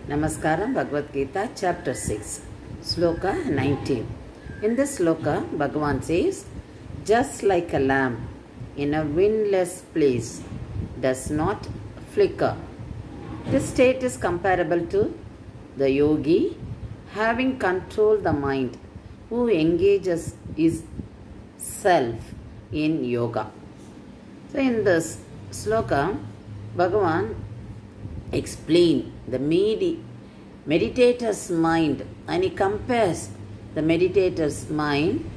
Namaskaram, Bhagavad Gita, chapter 6, Sloka 19. In this sloka, Bhagavan says, just like a lamp in a windless place does not flicker. This state is comparable to the yogi having controlled the mind who engages his self in yoga. So in this sloka, Bhagavan explain the meditator's mind, and he compares the meditator's mind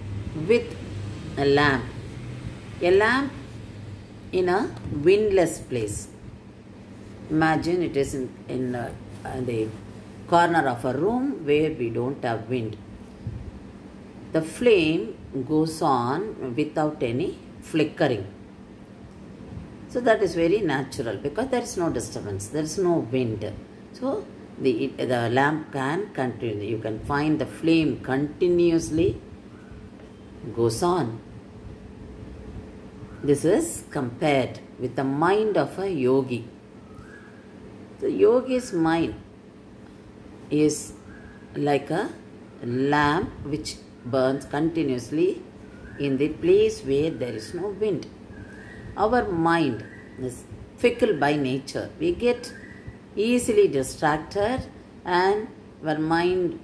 with a lamp in a windless place. Imagine it is in the corner of a room where we don't have wind. The flame goes on without any flickering. So that is very natural because there is no disturbance, there is no wind. So the lamp can continue. You can find the flame continuously goes on. This is compared with the mind of a yogi. The yogi's mind is like a lamp which burns continuously in the place where there is no wind. Our mind is fickle by nature. We get easily distracted, and our mind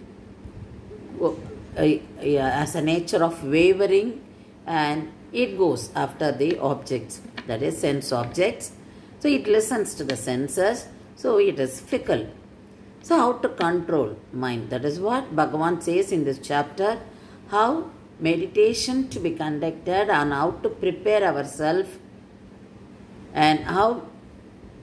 has a nature of wavering, and it goes after the objects, that is sense objects. So it listens to the senses, so it is fickle. So how to control mind? That is what Bhagavan says in this chapter, how meditation to be conducted and how to prepare ourselves and how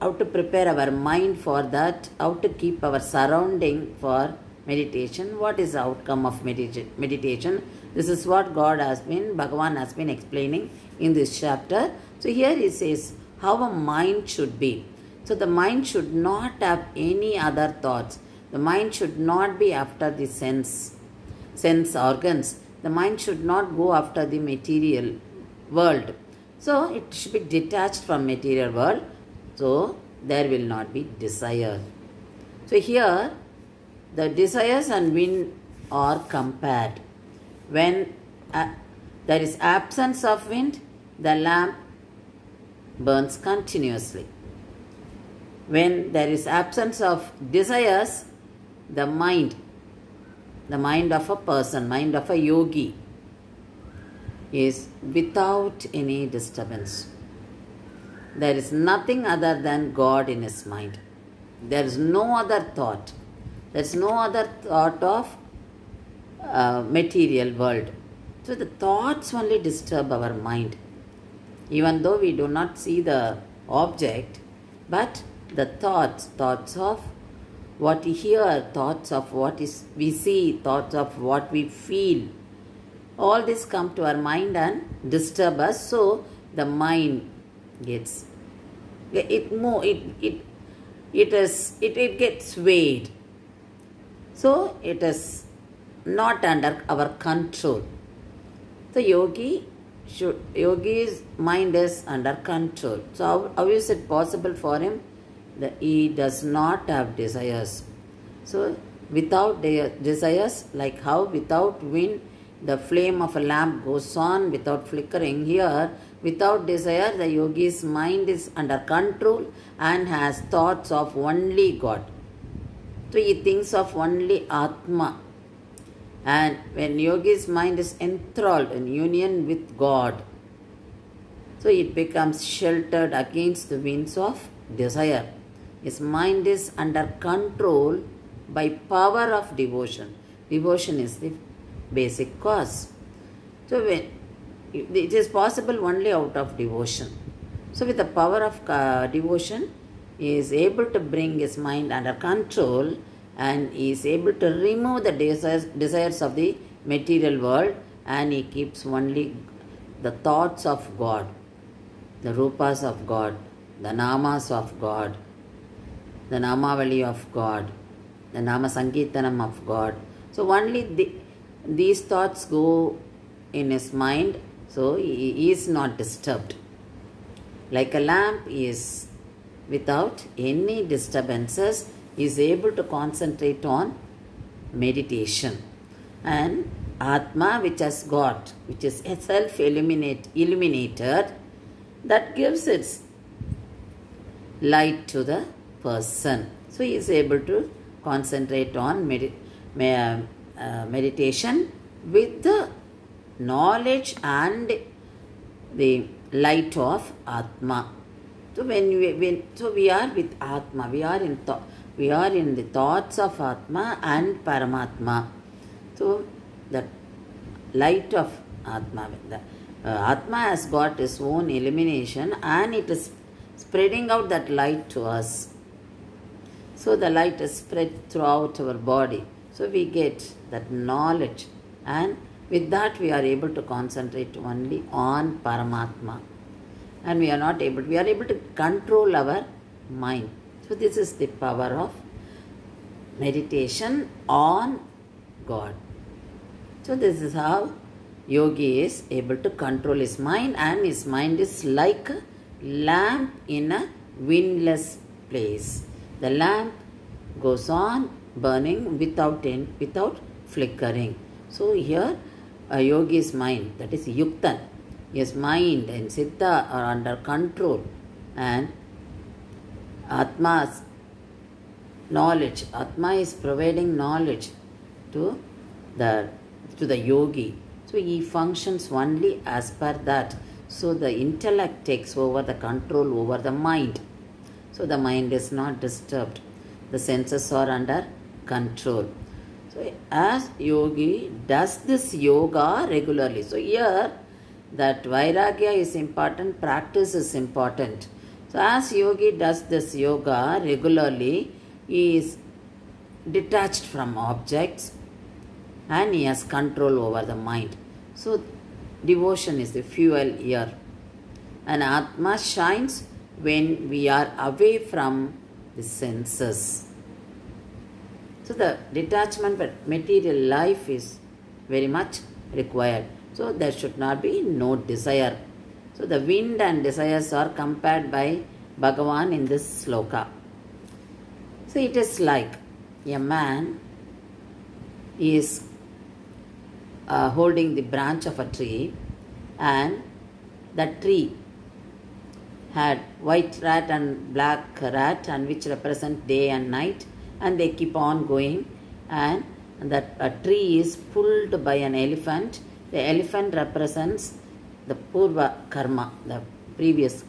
to prepare our mind for that, how to keep our surrounding for meditation. What is the outcome of meditation? This is what Bhagavan has been explaining in this chapter. So here he says how a mind should be. So the mind should not have any other thoughts. The mind should not be after the sense organs. The mind should not go after the material world. So it should be detached from material world. So there will not be desire. So here the desires and wind are compared. When there is absence of wind, the lamp burns continuously. When there is absence of desires, the mind of a person, mind of a yogi, is without any disturbance. There is nothing other than God in his mind. There is no other thought. There is no other thought of material world. So the thoughts only disturb our mind. Even though we do not see the object, but the thoughts of what we hear, thoughts of what we see, thoughts of what we feel, all this come to our mind and disturb us. So the mind gets it gets swayed. So it is not under our control. The yogi's mind is under control. So how is it possible for him that he does not have desires? So without desires, like how without wind the flame of a lamp goes on without flickering, here without desire the yogi's mind is under control and has thoughts of only God. So he thinks of only Atma. And when yogi's mind is enthralled in union with God, so it becomes sheltered against the winds of desire. His mind is under control by power of devotion. Devotion is the basic cause. So when it is possible only out of devotion. So with the power of devotion, he is able to bring his mind under control, and he is able to remove the desires of the material world, and he keeps only the thoughts of God, the rupas of God, the namas of God, the namavali of God, the nama sankirtanam of God. So only these thoughts go in his mind, so he is not disturbed. Like a lamp is without any disturbances, is able to concentrate on meditation. And Atma, which has got, which is illuminated, that gives its light to the person. So he is able to concentrate on meditation with the knowledge and the light of Atma. So we are with Atma, we are in the thoughts of Atma and Paramatma. So the light of Atma, Atma has got its own illumination and it is spreading out that light to us. So the light is spread throughout our body. So we get that knowledge, and with that we are able to concentrate only on Paramatma. And we are able to control our mind. So this is the power of meditation on God. So this is how yogi is able to control his mind, and his mind is like a lamp in a windless place. The lamp goes on burning without flickering. So here a yogi's mind, that is yuktan, his mind and siddha are under control, and Atma's knowledge, Atma is providing knowledge to the yogi. So he functions only as per that. So the intellect takes over the control over the mind. So the mind is not disturbed. The senses are under control. So as yogi does this yoga regularly. So here that vairagya is important, practice is important. So as yogi does this yoga regularly, he is detached from objects and he has control over the mind. So devotion is the fuel here. And Atma shines when we are away from the senses. So the detachment from material life is very much required. So there should not be no desire. So the wind and desires are compared by Bhagavan in this sloka. So it is like a man is holding the branch of a tree, and that tree had white rat and black rat, and which represent day and night, and they keep on going, and that a tree is pulled by an elephant. The elephant represents the purva karma, the previous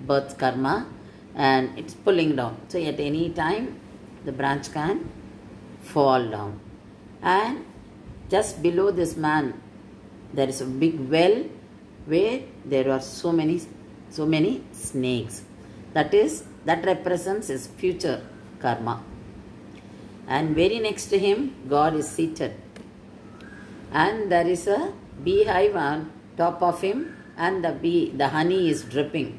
birth karma, and it's pulling down. So at any time the branch can fall down. And just below this man there is a big well where there are so many snakes. That represents his future karma. And very next to him God is seated, and there is a beehive on top of him, and the honey is dripping,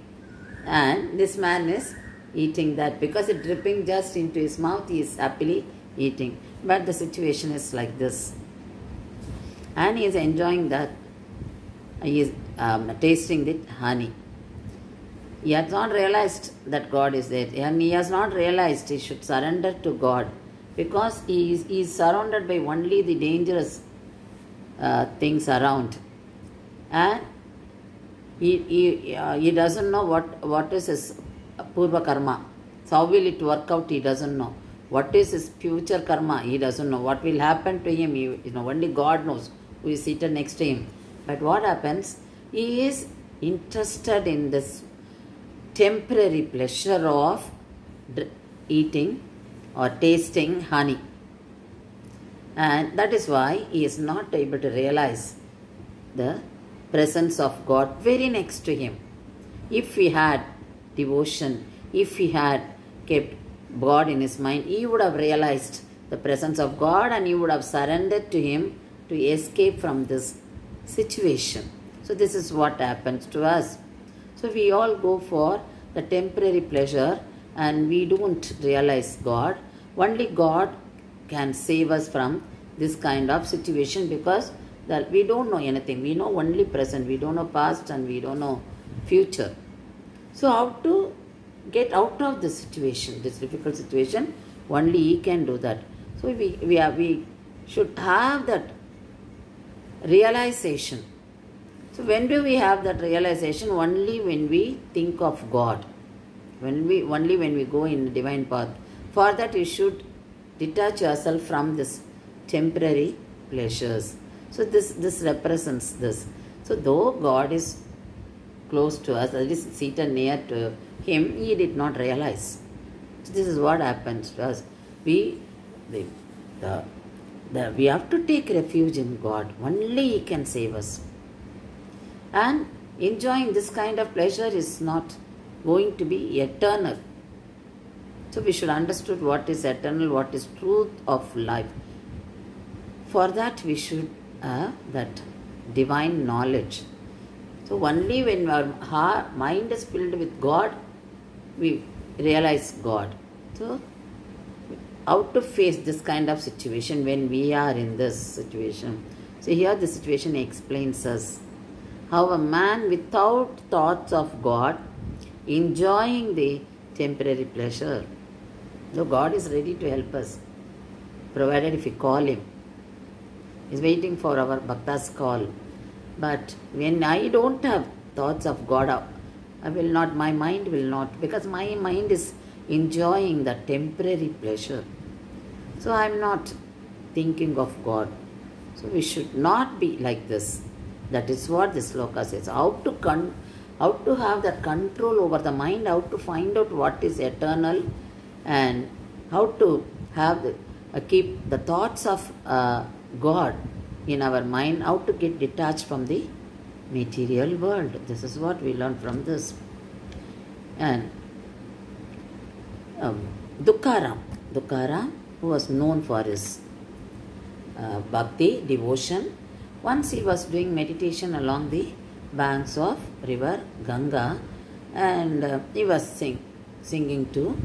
and this man is eating that. Because it's dripping just into his mouth, he is happily eating. But the situation is like this, and he is enjoying that. He is tasting the honey. He has not realized that God is there, and he has not realized he should surrender to God, because he is surrounded by only the dangerous things around, and he doesn't know what is his purva karma. So how will it work out? He doesn't know. What is his future karma? He doesn't know. What will happen to him? Only God knows, who is seated next to him. But what happens? He is interested in this temporary pleasure of eating or tasting honey. And that is why he is not able to realize the presence of God very next to him. If he had devotion, if he had kept God in his mind, he would have realized the presence of God, and he would have surrendered to him to escape from this situation. So this is what happens to us. So we all go for the temporary pleasure, and we don't realize God. Only God can save us from this kind of situation, because that we don't know anything. We know only present. We don't know past, and we don't know future. So how to get out of this situation, this difficult situation? Only He can do that. So we should have that realization. So when do we have that realization? Only when we think of God. Only when we go in the divine path. For that we should detach ourselves from this temporary pleasures. So this represents this. So though God is close to us, that is seated near to Him, He did not realize. So this is what happens to us. We have to take refuge in God. Only He can save us. And enjoying this kind of pleasure is not going to be eternal. So we should understand what is eternal, what is truth of life. For that we should have that divine knowledge. So only when our mind is filled with God, we realize God. So how to face this kind of situation when we are in this situation? So here the situation explains us how a man without thoughts of God enjoying the temporary pleasure. So God is ready to help us, provided if we call Him. He's waiting for our bhakta's call. But when I don't have thoughts of God, my mind will not, because my mind is enjoying the temporary pleasure. So I am not thinking of God. So we should not be like this. That is what this sloka says. How to have that control over the mind, how to find out what is eternal, and how to have keep the thoughts of God in our mind, how to get detached from the material world. This is what we learn from this. And Tukharam, who was known for his bhakti, devotion, once he was doing meditation along the banks of river Ganga, and he was singing to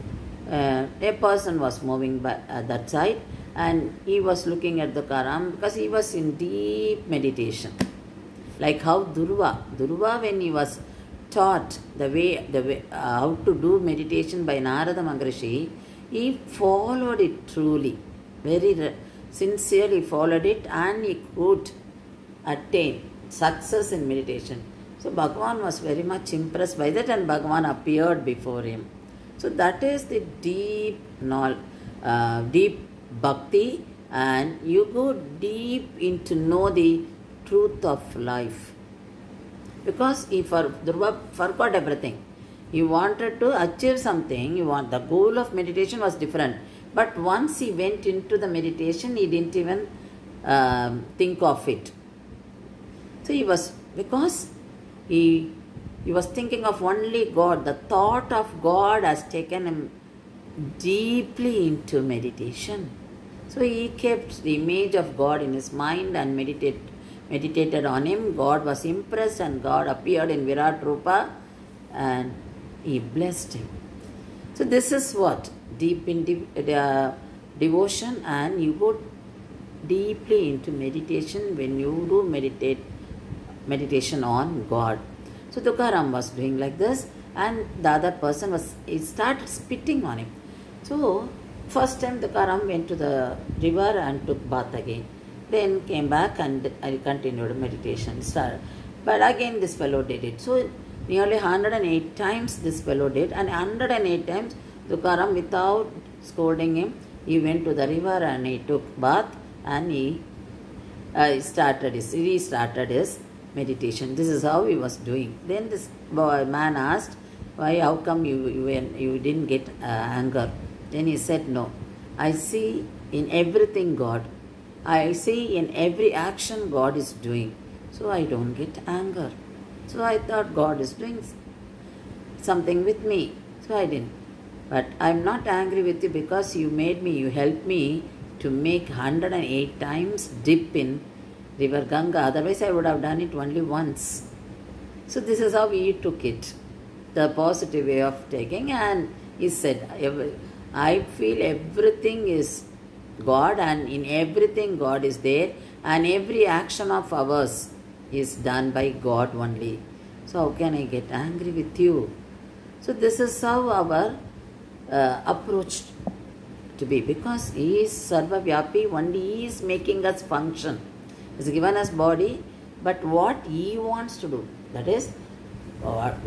a person was moving by that side, and he was looking at Tukharam because he was in deep meditation. Like how Durva when he was taught the way how to do meditation by Narada Maharishi, he followed it truly, very sincerely followed it, and he could attain success in meditation. So Bhagavan was very much impressed by that, and Bhagavan appeared before him. So that is the deep bhakti, and you go deep into know the truth of life. Because Dhruva forgot everything. He wanted to achieve something. The goal of meditation was different. But once he went into the meditation, he didn't even think of it. So he was thinking of only God. The thought of God has taken him deeply into meditation. So he kept the image of God in his mind and meditated on him. God was impressed, and God appeared in Virat Rupa and he blessed him. So this is what? Deep in devotion, and you go deeply into meditation when you do meditation on God. So Tukharam was doing like this, and the other person he started spitting on him. So first time Tukharam went to the river and took bath again. Then came back and I continued meditation. But again this fellow did it. So nearly 108 times this fellow did, and 108 times Tukharam, without scolding him, he went to the river and he took bath, and he restarted his meditation. This is how he was doing. Then this man asked, how come you didn't get anger? Then he said, no, I see in everything God. I see in every action God is doing. So I don't get anger. So I thought God is doing something with me. So I didn't. But I'm not angry with you because you helped me to make 108 times dip in river Ganga. Otherwise I would have done it only once. So this is how he took it. The positive way of taking. And he said, I feel everything is God, and in everything God is there, and every action of ours is done by God only. So how can I get angry with you? So this is how our approach to be, because He is Sarva Vyapi, only He is making us function. He has given us body, but what He wants to do, that is,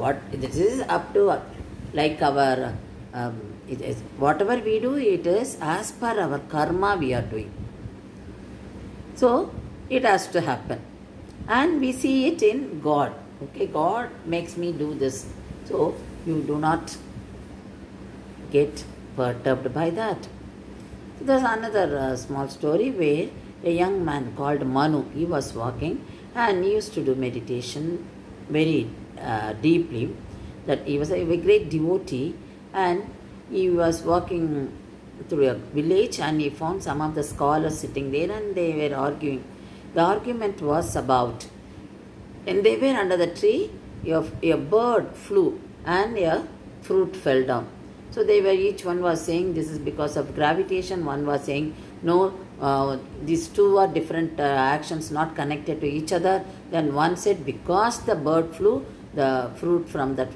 what this is up to, like our, it is, whatever we do, it is as per our karma we are doing. So, it has to happen. And we see it in God. Okay, God makes me do this. So, you do not get perturbed by that. So, there's another small story where a young man called Manu, he was walking and he used to do meditation very deeply. That he was a great devotee, and he was walking through a village and he found some of the scholars sitting there and they were arguing. The argument was about, when they were under the tree, a bird flew and a fruit fell down. So they were, each one was saying this is because of gravitation, one was saying no, these two are different actions not connected to each other. Then one said because the bird flew, the fruit from the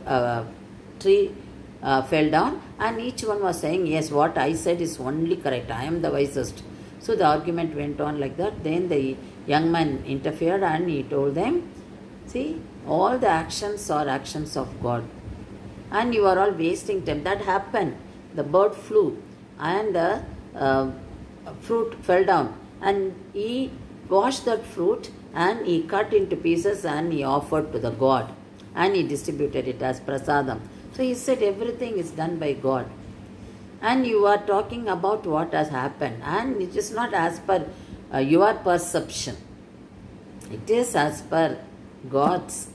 tree fell down, and each one was saying yes, what I said is only correct, I am the wisest. So the argument went on like that. Then the young man interfered and he told them, see, all the actions are actions of God and you are all wasting time. That happened. The bird flew and the fruit fell down, and he washed that fruit and he cut into pieces and he offered to the God and he distributed it as prasadam. So he said everything is done by God. And you are talking about what has happened, and it is not as per your perception. It is as per God's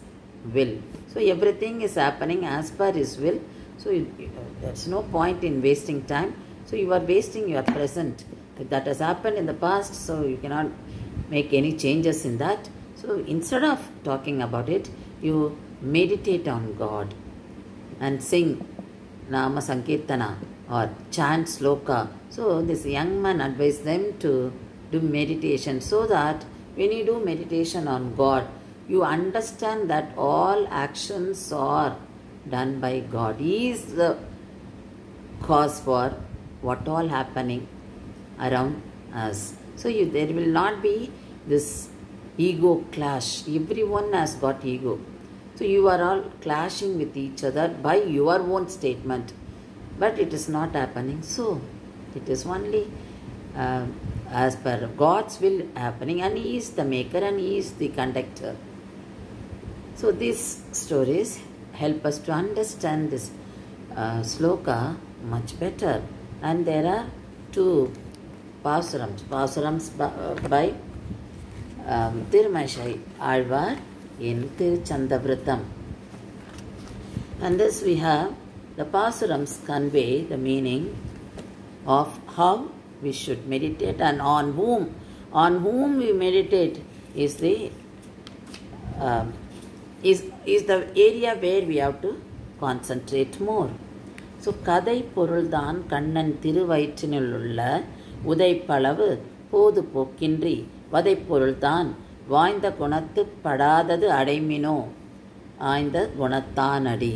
will. So everything is happening as per His will. So there's no point in wasting time. So you are wasting your present. That has happened in the past, so you cannot make any changes in that. So instead of talking about it, you meditate on God and sing Nama Sankirtana or chant sloka. So this young man advised them to do meditation, so that when you do meditation on God, you understand that all actions are done by God. He is the cause for what all happening around us. So there will not be this ego clash. Everyone has got ego. So you are all clashing with each other by your own statement. But it is not happening. So it is only as per God's will happening, and He is the maker and He is the conductor. So these stories help us to understand this sloka much better. And there are two pasurams by Tirumashai Alvar in Tiruchandavratam. And this we have, the pasurams convey the meaning of how we should meditate, and on whom we meditate is the is the area where we have to concentrate more. So kadai பொருள்தான் கண்ணன் திருவயிற்றினுள்ள உதைப்பளவு போது போக்கின்றி வதைப்பொருள்தான் வாய்ந்த குணத்து படாதது அடைமினோ ஆய்ந்த குணத்தான் அடி.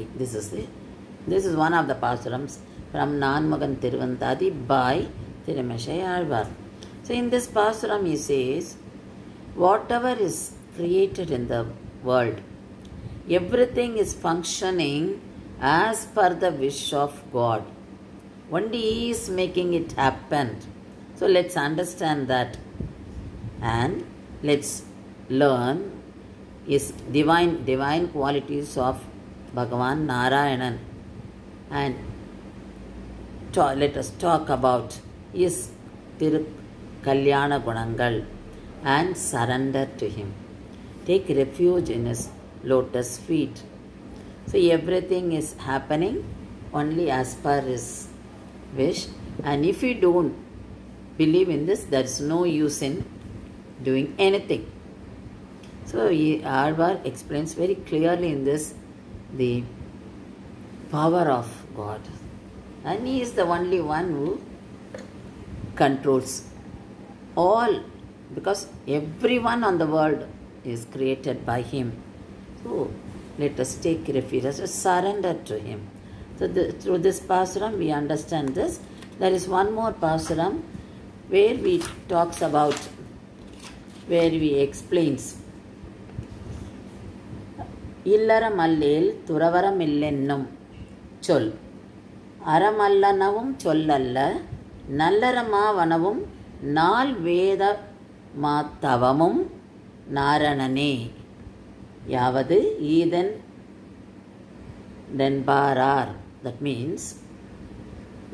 This is one of the pasurams from Nanmagan Tiruvantadi by Tirumashai Alvar. So in this pasuram he says, whatever is created in the world, everything is functioning as per the wish of God. Only He is making it happen. So let's understand that, and let's learn His divine qualities of Bhagavan Narayanan, and let us talk about His Tiru Kalyana Gunangal and surrender to Him. Take refuge in His lotus feet. So everything is happening only as per His wish, and if you don't believe in this, there is no use in doing anything. So Alvar explains very clearly in this the power of God, and He is the only one who controls all, because everyone on the world is created by Him. So let us take refuge, let us surrender to Him. So through this pasuram we understand this, There is one more pasuram where we explains Illara Mallil Turavara Millennum Chol Aramallanavum Chollalla Nallarama Vanavum Nal Veda Matavamum Naranane Yavadu Eden Denbarar. That means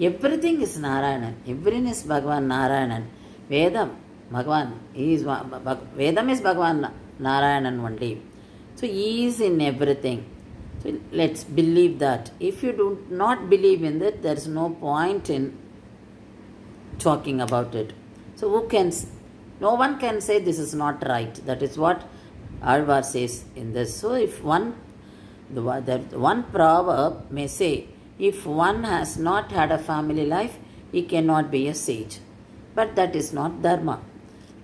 everything is Narayanan. Everything is Bhagavan Narayanan. Vedam, Bhagavan, Vedam is Bhagavan Narayanan only. So he is in everything. So let's believe that. If you do not believe in that, there is no point in talking about it. So no one can say this is not right. That is what Alvar says in this. So if one proverb may say, if one has not had a family life, he cannot be a sage. But that is not dharma.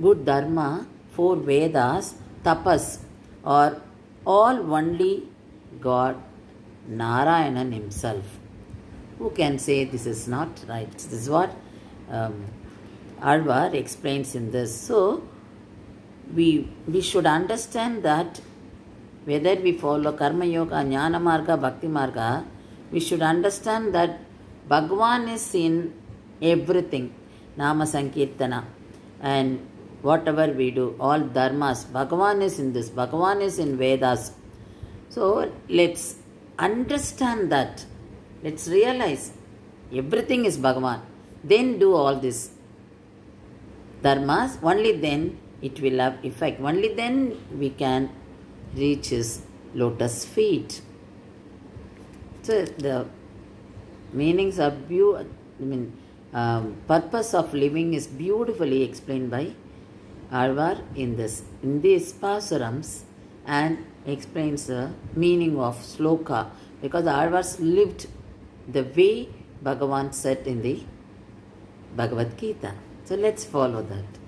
Good dharma, 4 Vedas, tapas, are all only God, Narayanan himself. Who can say this is not right? This is what Alvar explains in this. So, we should understand that whether we follow Karma Yoga, Jnana Marga, Bhakti Marga, we should understand that Bhagavan is in everything. Nama Sankirtana and whatever we do, all dharmas, Bhagavan is in this, Bhagavan is in Vedas. So let's understand that. Let's realize everything is Bhagavan. Then do all this dharmas, only then it will have effect. Only then we can reach his lotus feet. So the meanings of purpose of living is beautifully explained by Alvar in these pasurams, and explains the meaning of sloka, because Alvar lived the way Bhagavan said in the Bhagavad Gita. So let's follow that.